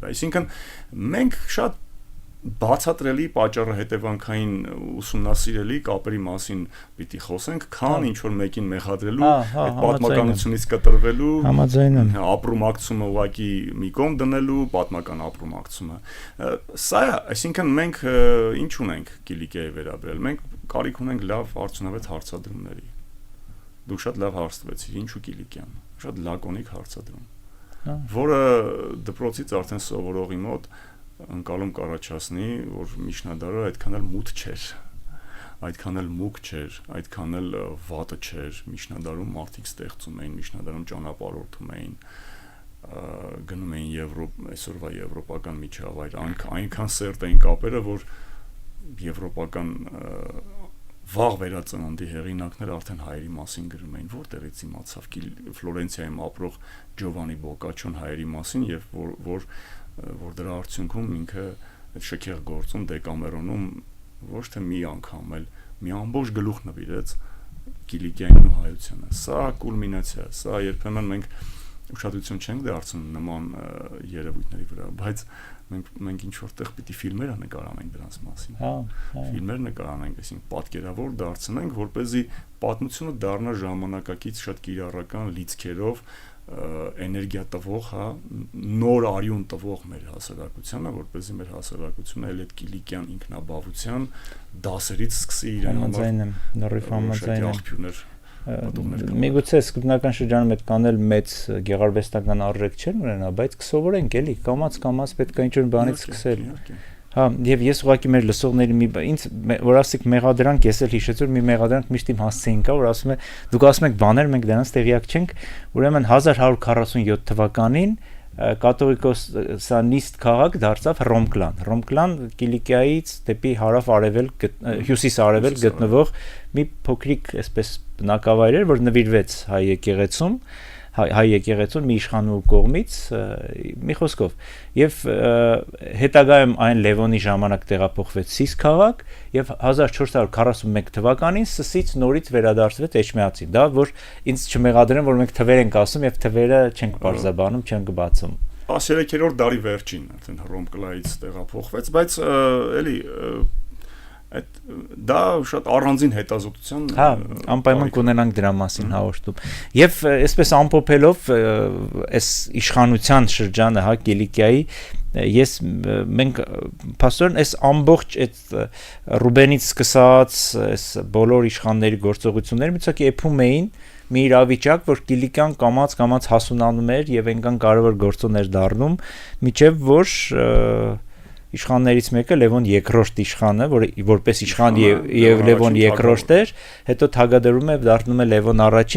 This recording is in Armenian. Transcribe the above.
Այսինքն մենք շատ բացատրելի պատճառը հետևանքային ուսումնասիրելի կապերի մասին պիտի խոսենք, քան ինչ որ մեկին մեղադրելու, այդ պատմականությունից կտրվելու, ապրումակցումը ուղղակի մի կողմ դնելու, պատմական ապրումակցումը։ Սա է, այսինքն մենք ինչ ունենք Կիլիկիայի վերաբերյալ, մենք կարիք ունենք լավ արդյունավետ հարցադրումների։ Դուք շատ լավ հարց տվեցիք, ինչու Կիլիկիան, շատ լակոնիկ հարցադրում, որը դպրոցից արդեն սովորողի մոտ ընկալում կառաջացնի, որ միջնադարը այդքան էլ մութ չէր, այդքան էլ մուգ չէր, այդքան էլ վատը չէր, միջնադարում մարդիկ ստեղծում էին, միջնադարում ճանապարհորդում էին, գնում էին այսօրվա եվրոպական միջավայր, այնքան սերտ էին կապերը, որ եվրոպական վաղ վերածննդի հեղինակները արդեն հայերի մասին գրում էին, որտեղից իմացավ Ֆլորենցիայում ապրող Ջովանի Բոկաչոն հայերի մասին եւ որ դրա արդյունքում ինքը այդ շքեղ գործում Դեկամերոնում ոչ թե մի անգամ, այլ մի ամբողջ գլուխ նվիրեց Կիլիկիային ու հայությանը։ Սա կուլմինացիա է, սա երբեմն մենք ուշադրություն չենք դարձնում նման երևույթների վրա, բայց մենք ինչ որտեղ պիտի ֆիլմեր նկարանենք դրանց մասին։ Ֆիլմեր նկարանենք, այսինքն պատկերավոր դարձնենք, որպեսզի պատմությունը դառնա ժամանակակից շատ կիրառական լիցքերով էներգիա տվող, նոր արյուն տվող մեր հասարակությանը, որպեսզի մեր հասարակությունը էլ այդ Կիլիկյան ինքնաբավության դասերից սկսի իրեն համար Միգուցե սկզբնական շրջանում այդ կանել մեծ գեղարվեստական արժեք չէր ունենա, բայց կսովորենք էլի, կամաց պետք է ինչ-որ բանից սկսել։ Եվ ես ուղղակի մեր լսողների ինձ որ ասիկ մեղադրանք, ես էլ հիշեցի, որ մի մեղադրանք միշտ իմ հասցեին կա, որ ասում է դուք ասում եք բաներ, մենք դրանց տեղյակ չենք, ուրեմն 1147 թվականին կաթողիկոսանիստ քաղաք դարձավ Ռոմկլան Կիլիկիայից դեպի հարավ-արևելք, հյուսիս-արևելք գտնվող մի փոքրիկ այսպես բնակավայր էր, որ նվիրվեց հայ եկեղեցուն մի իշխանու կողմից, մի խոսքով, եւ հետագայում այն Լևոնի ժամանակ տեղափոխվեց Սիս քաղաք եւ 1441 թվականին Սսից նորից վերադարձվեց Էջմիածին, դա որ ինձ չմեղադրեն, որ մենք թվեր ենք ասում եւ թվերը չենք բարձրաբանում, չենք բացում։ 13-րդ դարի վերջին արդեն Ռոմկլայից տեղափոխվեց, բայց էլի դա շատ առանձին հետազոտության անպայման կունենանք դրա մասին հաղորդում եւ այսպես ամփոփելով այս իշխանության շրջանը Կիլիկիայի մենք փաստորեն այս ամբողջ այդ Ռուբենից սկսած այս բոլոր իշխանների գործողությունները միցակի էփում էին մի իրավիճակ, որ Կիլիկիան կամաց հասունանում էր եւ այնքան կարևոր գործոներ դառնում, միջև որ իշխաններից մեկը Լևոն II իշխանը, որպես իշխան եւ Լևոն II էր, հետո թագադրում է դառնում է Լևոն I-ին